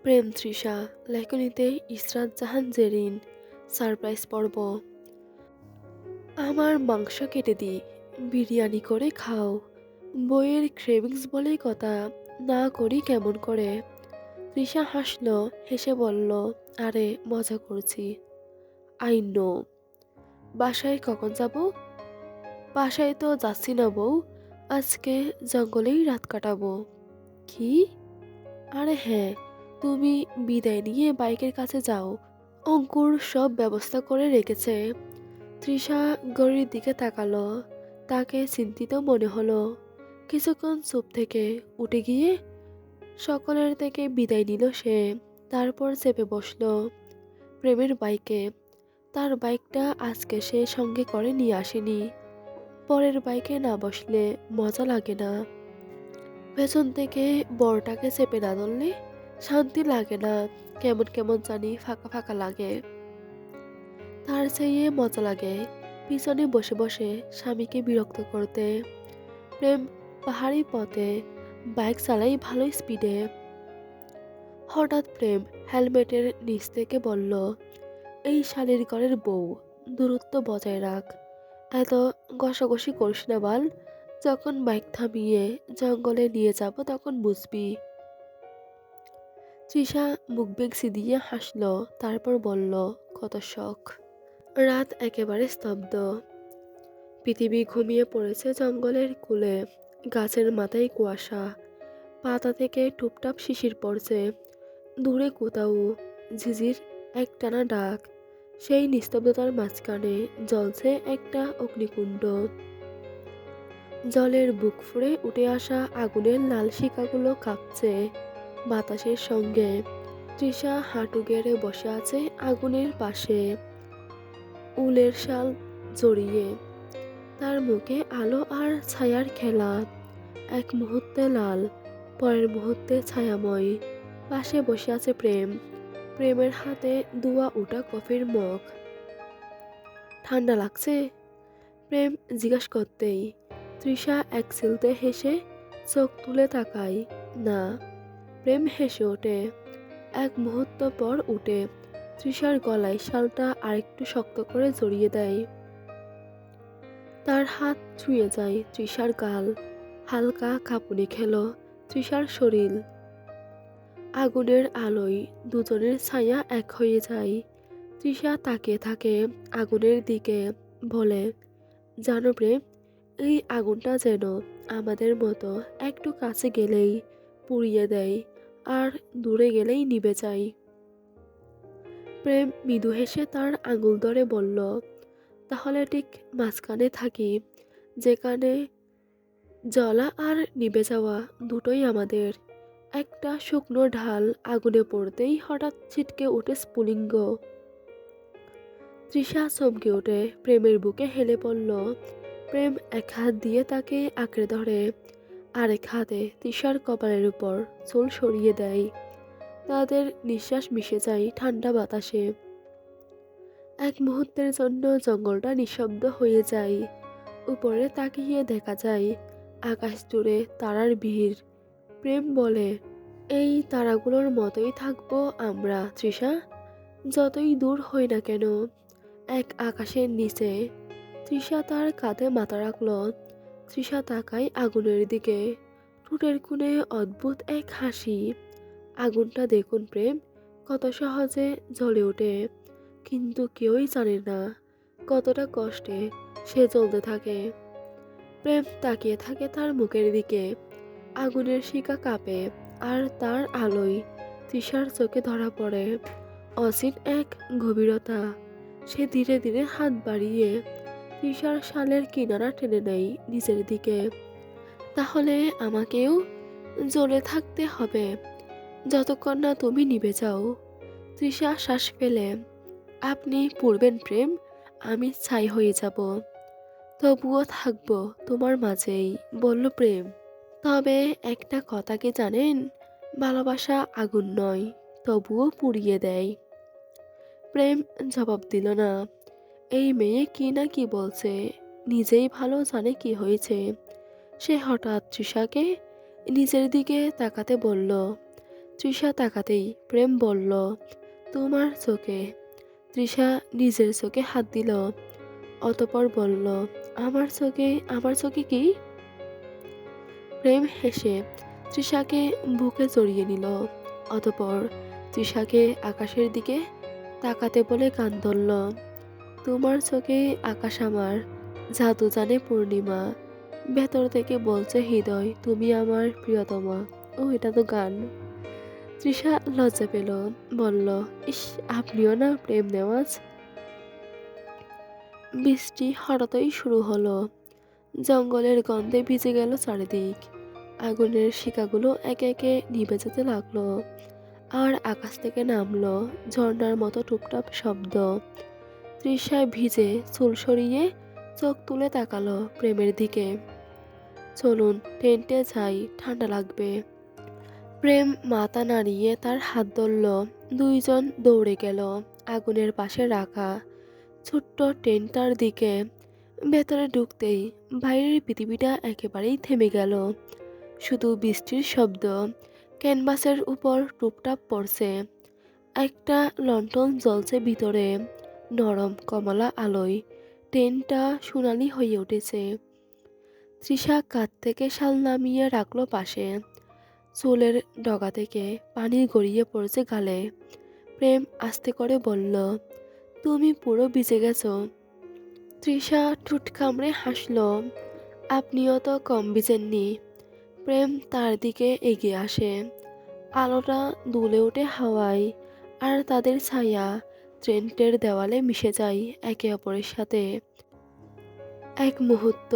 প্রেম তৃষা লেখনীতে ইসরাত জাহান Zerin. Surprise পর্ব। আমার মাংস কেটে দিই, বিরিয়ানি করে খাও। বইয়ের ক্রেভিংস বলে কথা, না করি কেমন করে। তৃষা হাসলো, হেসে বলল, আরে মজা করছি। I know. বাসায় কখন যাব? বাসায় তো যাচ্ছি না বউ, আজকে জঙ্গলেই রাত কাটাবো। কি? আরে হ্যাঁ, তুমি বিদায় নিয়ে বাইকের কাছে যাও, অঙ্কুর সব ব্যবস্থা করে রেখেছে। তৃষা ঘড়ির দিকে তাকালো, তাকে চিন্তিত মনে হলো। কিছুক্ষণ চুপ থেকে উঠে গিয়ে সকলের থেকে বিদায় নিল সে। তারপর চেপে বসলো প্রেমের বাইকে। তার বাইকটা আজকে সে সঙ্গে করে নিয়ে আসেনি। পরের বাইকে না বসলে মজা লাগে না। পেছন থেকে বরটাকে চেপে না ধরলে শান্তি লাগে না, কেমন কেমন জানি ফাঁকা ফাঁকা লাগে। তার চেয়ে মজা লাগে পিছনে বসে বসে স্বামীকে বিরক্ত করতে। প্রেম পাহাড়ি পথে বাইক চালাই ভালো স্পিডে। হঠাৎ প্রেম হেলমেটের নিচ থেকে বলল, এই শালির ঘরের বউ, দূরত্ব বজায় রাখ, এত ঘষাঘষি করিস না বাল। যখন বাইক থামিয়ে জঙ্গলে নিয়ে যাব তখন বুঝবি। তৃষা মুখ বেঁকছি দিয়ে হাসলো, তারপর বলল, কত শখ। রাত একেবারে স্তব্ধ। পৃথিবী ঘুমিয়ে পড়েছে জঙ্গলের কূলে। গাছের মাথায় কুয়াশা, পাতা থেকে টুপটাপ শিশির পড়ছে। দূরে কোথাও ঝিঝির একটানা ডাক। সেই নিস্তব্ধতার মাঝখানে জ্বলছে একটা অগ্নিকুণ্ড। জলের বুক ফুঁড়ে উঠে আসা আগুনের লাল শিখাগুলো কাঁপছে বাতাসের সঙ্গে। তৃষা হাঁটু গেড়ে বসে আছে আগুনের পাশে, উলের শাল জড়িয়ে। তার মুখে আলো আর ছায়ার খেলা। এক মুহূর্তে লাল, পরের মুহূর্তে ছায়াময়। পাশে বসে আছে প্রেম, প্রেমের হাতে ধোয়া ওঠা কফির মগ। ঠান্ডা লাগছে? প্রেম জিজ্ঞাসা করতেই তৃষা এক চিলতে হেসে চোখ তুলে তাকায়। না। প্রেম হেসে ওঠে। এক মুহূর্ত পর উঠে তৃষার গলায় শালটা আরেকটু শক্ত করে জড়িয়ে দেয়। তার হাত ছুঁয়ে যায় তৃষার গাল। হালকা কাঁপুনি খেলো তৃষার শরীর। আগুনের আলোয় দুজনের ছায়া এক হয়ে যায়। তৃষা তাকিয়ে থাকে আগুনের দিকে, বলে, জানো প্রেম, এই আগুনটা যেন আমাদের মতো, একটু কাছে গেলেই পুড়িয়ে দেয়, আর দূরে গেলেই নিভে যায়। প্রেম মৃদু হেসে তার আঙুল ধরে বলল, তাহলে ঠিক মাঝখানে থাকি, যেখানে জ্বলা আর নিভে যাওয়া দুটোই আমাদের। একটা শুকনো ঢাল আগুনে পড়তেই হঠাৎ ছিটকে ওঠে স্ফুলিঙ্গ। তৃষা চমকে ওঠে, প্রেমের বুকে হেলে পড়ল। প্রেম এক হাত দিয়ে তাকে আঁকড়ে ধরে, আরেক হাতে তৃষার কপালের উপর চুল সরিয়ে দেয়। তাদের নিঃশ্বাস মিশে যায় ঠান্ডা বাতাসে। এক মুহূর্তের জন্য জঙ্গলটা নিঃশব্দ হয়ে যায়। উপরে তাকিয়ে দেখা যায় আকাশ জুড়ে তারার ভিড়। প্রেম বলে, এই তারাগুলোর মতোই থাকবো আমরা তৃষা, যতই দূর হই না কেন। এক আকাশের নিচে। তৃষা তার কাঁধে মাথা রাখল। তৃষা তাকায় আগুনের দিকে, ঠোঁটের কোণে অদ্ভুত এক হাসি। আগুনটা দেখুন প্রেম, কত সহজে জ্বলে ওঠে, কিন্তু কেউই জানে না কতটা কষ্টে সে জ্বলতে থাকে। প্রেম তাকিয়ে থাকে তার মুখের দিকে। আগুনের শিখা কাঁপে, আর তার আলোয় তৃষার চোখে ধরা পড়ে অসীম এক গভীরতা। সে ধীরে ধীরে হাত বাড়িয়ে তৃষার শালের কিনারা টেনে নেয় নিচের দিকে। তাহলে আমাকেও জ্বলে থাকতে হবে যতক্ষণ না তুমি নিভে যাও। তৃষা শ্বাস ফেলে, আপনি পূর্বেন প্রেম, আমি ছাই হয়ে যাব, তবুও থাকবো তোমার মাঝেই, বলল প্রেম। তবে একটা কথা কি জানেন, ভালোবাসা আগুন নয়, তবুও পুড়িয়ে দেয়। প্রেম জবাব দিল না। এই মেয়ে কি না কি বলছে, নিজেই ভালো জানে কি হয়েছে। সে হঠাৎ তৃষাকে নিজের দিকে তাকাতে বলল, তৃষা তাকাতেই প্রেম বলল, তোমার চোখে। তৃষা নিজের চোখে হাত দিল, অতঃপর বলল, আমার চোখে? আমার চোখে কি? প্রেম হেসে তৃষাকে বুকে জড়িয়ে নিল, অতঃপর তৃষাকে আকাশের দিকে তাকাতে বলে গান ধরল, তোমার চোখে আকাশ আমার, জাদু জানে পূর্ণিমা, ভেতর থেকে বলছে হৃদয় তুমি আমার প্রিয়তমা। ও, এটা তো গান। তৃষা লজ্জা পেল, বলল, ইস, আপনিও না প্রেম নেওয়াজ। বৃষ্টি হঠাৎই শুরু হলো, জঙ্গলের গন্ধে ভিজে গেল চারিদিক। আগুনের শিখাগুলো একে একে নিভে যেতে লাগলো, আর আকাশ থেকে নামলো ঝর্ণার মতো টুপটাপ শব্দ। তৃষা ভিজে চুল সরিয়ে চোখ তুলে তাকালো প্রেমের দিকে। চলুন টেন্টে যাই, ঠান্ডা লাগবে। প্রেম মাথা নাড়িয়ে তার হাত ধরল। দুইজন দৌড়ে গেল আগুনের পাশে রাখা ছোট্ট টেন্টটার দিকে। ভেতরে ঢুকতেই বাইরের পৃথিবীটা একেবারেই থেমে গেল। শুধু বৃষ্টির শব্দ, ক্যানভাসের উপর টুপটাপ পড়ছে। একটা লণ্ঠন জ্বলছে ভিতরে, নরম কমলা আলোয় টেন্টটা সোনালি হয়ে উঠেছে। তৃষা কাঁধ থেকে শাল নামিয়ে রাখলো পাশে। চুলের ডগা থেকে পানি গড়িয়ে পড়ছে গালে। প্রেম আস্তে করে বলল, তুমি পুরো ভিজে গেছো। তৃষা ঠোঁট কামড়ে হাসল, আপনিও তো কম ভিজেননি। প্রেম তার দিকে এগিয়ে আসে, আলোটা দুলে ওঠে হাওয়ায়, আর তাদের ছায়া ট্রেন্টের দেওয়ালে মিশে যায় একে অপরের সাথে। এক মুহূর্ত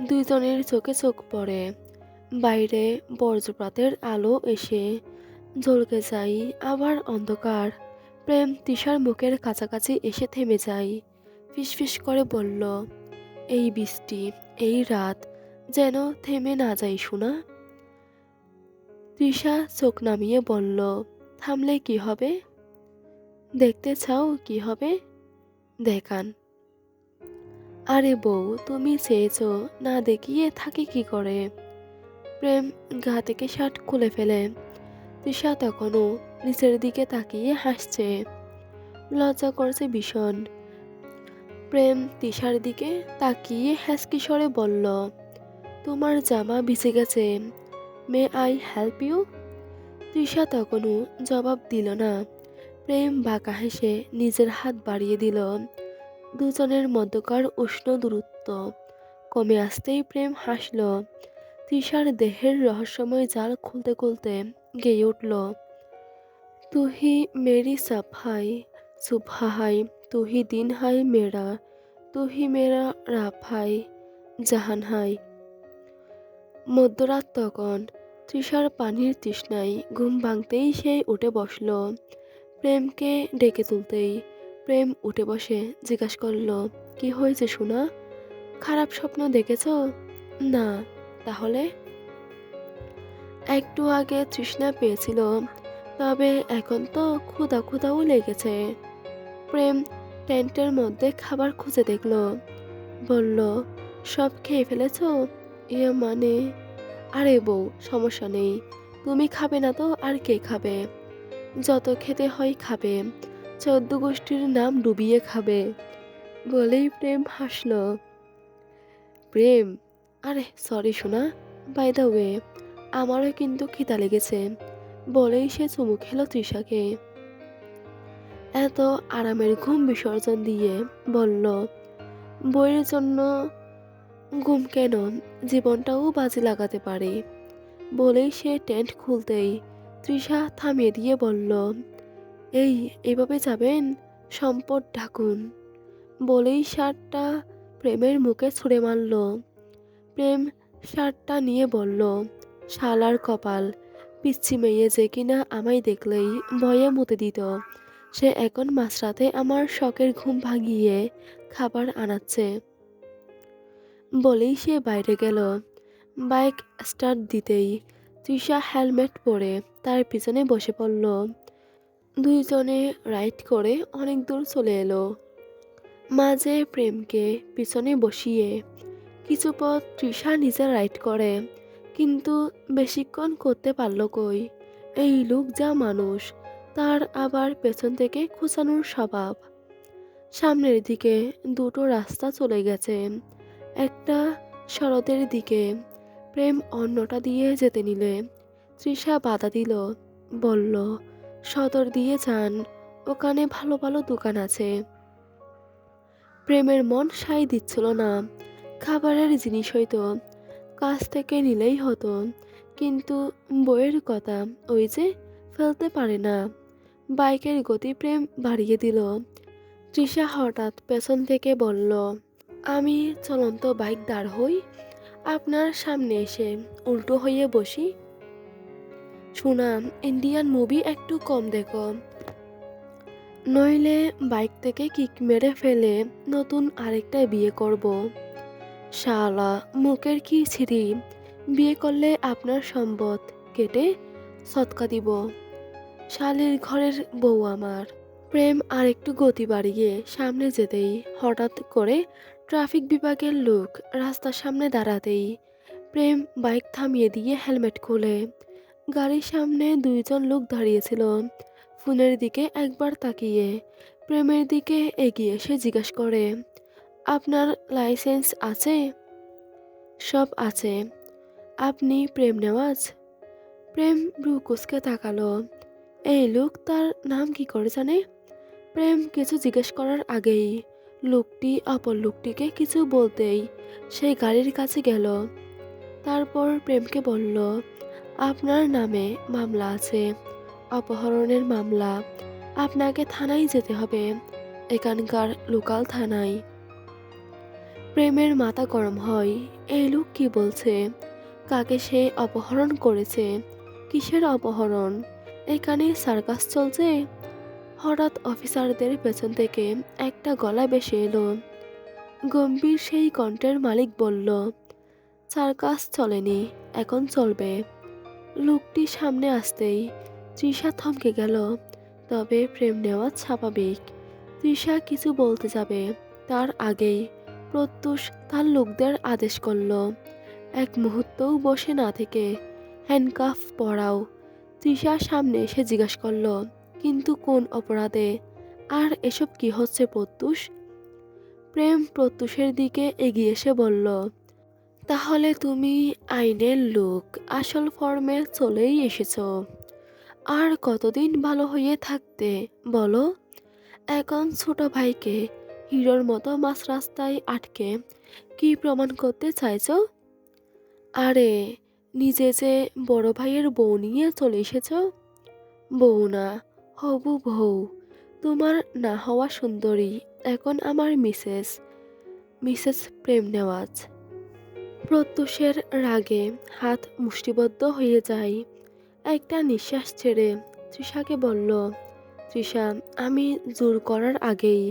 দুইজনের চোখে চোখ পড়ে। বাইরে বজ্রপাতের আলো এসে ঝলকে যায়, আবার অন্ধকার। প্রেম তৃষার মুখের কাছাকাছি এসে থেমে যায়, ফিসফিস করে বলল, এই বৃষ্টি, এই রাত যেন থেমে না যায় সোনা। তৃষা চোখ নামিয়ে বলল, থামলে কি হবে? দেখতে চাও কি হবে? দেখান। আরে বউ, তুমি চেয়েছো, না দেখিয়ে থাকে কি করে? প্রেম গা থেকে শার্ট খুলে ফেলে। তৃষা তখনও নিচের দিকে তাকিয়ে হাসছে, লজ্জা করছে ভীষণ। প্রেম তৃষার দিকে তাকিয়ে হ্যাসকি স্বরে বলল, তোমার জামা ভিজে গেছে, may I help you? Trisha তখনও জবাব দিল না। প্রেম বাঁকা হেসে নিজের হাত বাড়িয়ে দিল। দুজনের মধ্যকার উষ্ণ দূরত্ব কমে আসতেই প্রেম হাসল। তৃষার দেহের রহস্যময় জাল খুলতে খুলতে গেয়ে উঠল, তুহি মেরি সাফাই সুবহ হাই, তুহি দিন হাই মেরা, তুহি মেরা রাব হাই, জাহান হাই। মধ্যরাত তখন। তৃষার পানির তৃষ্ণায় ঘুম ভাঙতেই সে উঠে বসল। প্রেমকে ডেকে তুলতেই প্রেম উঠে বসে জিজ্ঞাসা করল, কি হয়েছে সোনা? খারাপ স্বপ্ন দেখেছ? না। তাহলে? একটু আগে তৃষ্ণা পেয়েছিল, তবে এখন তো ক্ষুধা ক্ষুধাও লেগেছে। প্রেম টেন্টের মধ্যে খাবার খুঁজে দেখল, বলল, সব খেয়ে ফেলেছ? মানে, আরে বউ, সমস্যা নেই, তুমি খাবে না তো আর কে খাবে? যত খেতে হয় খাবে, 14 গোষ্ঠীর নাম ডুবিয়ে খাবে। বলেই প্রেম হাসল। প্রেম, আরে সরি সোনা, বাই দ্য ওয়ে, আমারও কিন্তু খিদা লেগেছে। বলেই সে চুমু খেলো তৃষাকে। এত আরামের ঘুম বিসর্জন দিয়ে বলল, বইয়ের জন্য ঘুম কেন, জীবনটাও বাজে লাগাতে পারে। বলেই সে টেন্ট খুলতেই তৃষা থামিয়ে দিয়ে বলল, এই, এভাবে যাবেন? সম্পদ ঢাকুন। বলেই শার্টটা প্রেমের মুখে ছুঁড়ে মারল। প্রেম শার্টটা নিয়ে বলল, শালার কপাল, পিচ্ছি মেয়ে যে কিনা আমায় দেখলেই ভয়ে মুতে দিত, সে এখন মাঝরাতে আমার শখের ঘুম ভাঙিয়ে খাবার আনাচ্ছে। বলেই সে বাইরে গেল। বাইক স্টার্ট দিতেই তৃষা হেলমেট পরে তার পিছনে বসে পড়ল। দুইজনে রাইড করে অনেক দূর চলে এলো। মাঝে প্রেমকে পিছনে বসিয়ে কিছু পথ তৃষা নিজে রাইড করে, কিন্তু বেশিক্ষণ করতে পারল কই। এই লোক যা মানুষ, তার আবার পেছন থেকে খোঁচানোর স্বভাব। সামনের দিকে দুটো রাস্তা চলে গেছে, একটা শরতের দিকে। প্রেম অন্যটা দিয়ে যেতে নিলে তৃষা বাধা দিল, বলল, সদর দিয়ে যান, ওখানে ভালো ভালো দোকান আছে। প্রেমের মন সায় দিচ্ছিল না। খাবারের জিনিস হয়তো কাছ থেকে নিলেই হতো, কিন্তু বইয়ের কথা, ওই যে ফেলতে পারে না। বাইকের গতি প্রেম বাড়িয়ে দিল। তৃষা হঠাৎ পেছন থেকে বলল, আমি চলন্ত বাইক দাঁড় হই, আপনার সামনে এসে উল্টো হয়ে বসি। শোনা, ইন্ডিয়ান মুভি একটু কম দেখো, নইলে বাইক থেকে কিক মেরে ফেলে নতুন আরেকটা বিয়ে করব। শালা, মুখের কি ছিরি, বিয়ে করলে আপনার সম্পদ কেটে সৎকা দিব। শালির ঘরের বউ আমার। প্রেম আরেকটু গতি বাড়িয়ে সামনে যেতেই হঠাৎ করে ট্রাফিক বিভাগের লোক রাস্তার সামনে দাঁড়াতেই প্রেম বাইক থামিয়ে দিয়ে হেলমেট খোলে। গাড়ির সামনে দুইজন লোক দাঁড়িয়েছিল। ফোনের দিকে একবার তাকিয়ে প্রেমের দিকে এগিয়ে এসে জিজ্ঞাসা করে, আপনার লাইসেন্স আছে? সব আছে। আপনি প্রেম নেওয়াজ? প্রেম ব্রু কুঁচকে তাকালো। এই লোক তার নাম কি করে জানে? প্রেম কিছু জিজ্ঞেস করার আগেই লোকটি অপর লোকটিকে কিছু বলতেই সেই গাড়ির কাছে গেল। তারপর প্রেমকে বলল, আপনার নামে মামলা আছে, অপহরণের মামলা। আপনাকে থানায় যেতে হবে, এখানকার লোকাল থানায়। প্রেমের মাথা গরম হয়। এই লোক কি বলছে? কাকে সে অপহরণ করেছে? কিসের অপহরণ? এখানে সার্কাস চলছে? হঠাৎ অফিসারদের পেছন থেকে একটা গলা ভেসে এলো। গম্ভীর সেই কণ্ঠের মালিক বলল, সার্কাস চলেনি, এখন চলবে। লোকটি সামনে আসতেই তৃষা থমকে গেল। তবে প্রেম নেওয়া স্বাভাবিক। তৃষা কিছু বলতে যাবে, তার আগেই প্রত্যুষ তার লোকদের আদেশ করল, এক মুহূর্তও বসে না থেকে হ্যান্ডকাফ পরাও। তৃষা সামনে এসে জিজ্ঞাসা করল, কিন্তু কোন অপরাধে? আর এসব কি হচ্ছে প্রত্যুষ? প্রেম প্রত্যুষের দিকে এগিয়ে এসে বলল, তাহলে তুমি আইনের লোক, আসল ফর্মে চলেই এসেছ। আর কতদিন ভালো হয়ে থাকতে বলো? এখন ছোট ভাইকে হিরোর মতো মাঝ রাস্তায় আটকে কি প্রমাণ করতে চাইছো? আরে, নিজে যে বড় ভাইয়ের বউ নিয়ে চলে এসেছ। বউ না, হবু বউ। তোমার না হওয়া সুন্দরী এখন আমার মিসেস প্রেম নেওয়াজ। প্রত্যুষের রাগে হাত মুষ্টিবদ্ধ হয়ে যায়। একটা নিঃশ্বাস ছেড়ে তৃষাকে বলল, তৃষা, আমি জোর করার আগেই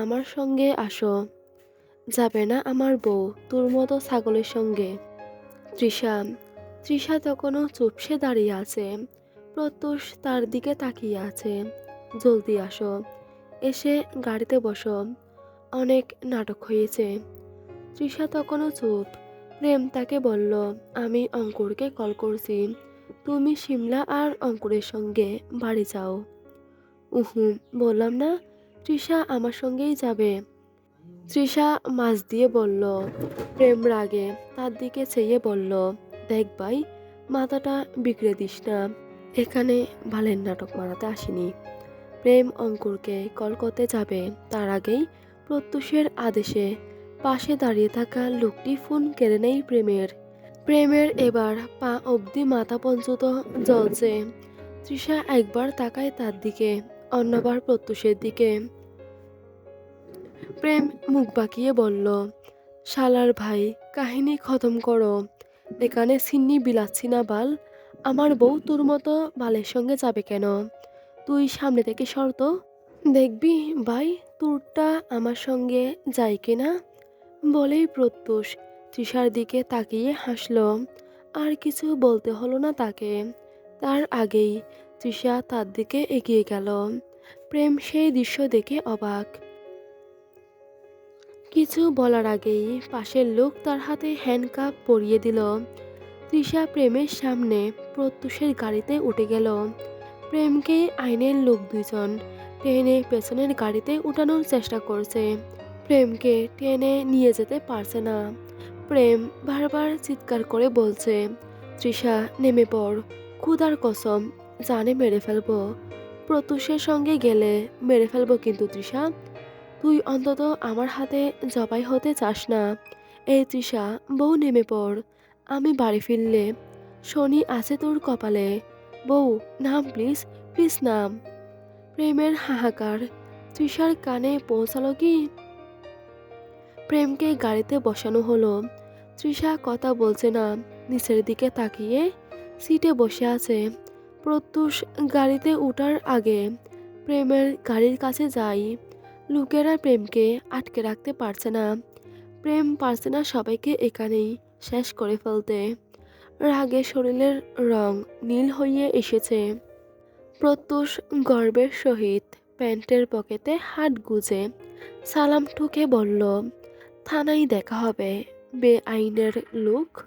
আমার সঙ্গে আসো। যাবে না আমার বউ তোর মতো ছাগলের সঙ্গে। তৃষা তৃষা তখনও চুপসে দাঁড়িয়ে আছে। প্রত্যুষ তার দিকে তাকিয়ে আছে। জলদি আসো, এসে গাড়িতে বসো, অনেক নাটক হয়েছে। তৃষা তখনও চুপ। প্রেম তাকে বলল, আমি অঙ্কুরকে কল করছি, তুমি শিমলা আর অঙ্কুরের সঙ্গে বাড়ি যাও। উহু, বললাম না তৃষা আমার সঙ্গেই যাবে। তৃষা মাঝ দিয়ে বলল। প্রেম রাগে তার দিকে চেয়ে বলল, দেখ ভাই, মাথাটা বিগড়ে দিস না, এখানে বালের নাটক মারাতে আসিনি। প্রেম অঙ্কুরকে কল করতে যাবে তার আগেই প্রত্যুষের আদেশে পাশে দাঁড়িয়ে থাকা লোকটি ফোন কেড়ে নেই প্রেমের। প্রেমের এবার পা অবধি মাথা পর্যন্ত জ্বলছে। তৃষা একবার তাকায় তার দিকে, অন্যবার প্রত্যুষের দিকে। প্রেম মুখ বাঁকিয়ে বলল, শালার ভাই, কাহিনী খতম করো। এখানে সিন্নি বিলাচ্ছি না বাল। আমার বউ তোর মতো বালের সঙ্গে যাবে কেন? তুই সামনে থেকে সরতো, দেখবি ভাই তোরটা আমার সঙ্গে যায় কিনা। বলেই প্রত্যুষ তৃষার দিকে তাকিয়ে হাসল। আর কিছু বলতে হলো না তাকে। তার আগেই তৃষা তার দিকে এগিয়ে গেল। প্রেম সেই দৃশ্য দেখে অবাক। কিছু বলার আগেই পাশের লোক তার হাতে হ্যান্ডকাপ পরিয়ে দিল। তৃষা প্রেমের সামনে প্রত্যুষের গাড়িতে উঠে গেল। প্রেমকে আইনের লোক দুজন টেনে পেছনের গাড়িতে উঠানোর চেষ্টা করছে। প্রেমকে টেনে নিয়ে যেতে পারছে না। প্রেম বারবার চিৎকার করে বলছে, তৃষা নেমে পড়, ক্ষুধার কসম, জানে মেরে ফেলবো। প্রত্যুষের সঙ্গে গেলে মেরে ফেলবো কিন্তু তৃষা। তুই অন্তত আমার হাতে জবাই হতে চাস না। এই তৃষা, বউ নেমে পড়। আমি বাড়ি ফিরলে শনি আছে তোর কপালে। বউ নাম প্লিজ, প্লিজ নাম। প্রেমের হাহাকার তৃষার কানে পৌঁছালো কি? প্রেমকে গাড়িতে বসানো হলো। তৃষা কথা বলছে না, নিচের দিকে তাকিয়ে সিটে বসে আছে। প্রত্যুষ গাড়িতে উঠার আগে প্রেমের গাড়ির কাছে যাই। লোকেরা প্রেমকে আটকে রাখতে পারছে না। প্রেম পারছে না সবাইকে এখানেই শেষ করে ফেলতে। রাগে শরীরের রং নীল হয়ে এসেছে। প্রত্যুষ গর্বের সহিত প্যান্টের পকেটে হাত গুজে সালাম ঠুকে বলল, থানায় দেখা হবে, বেআইনের লোক।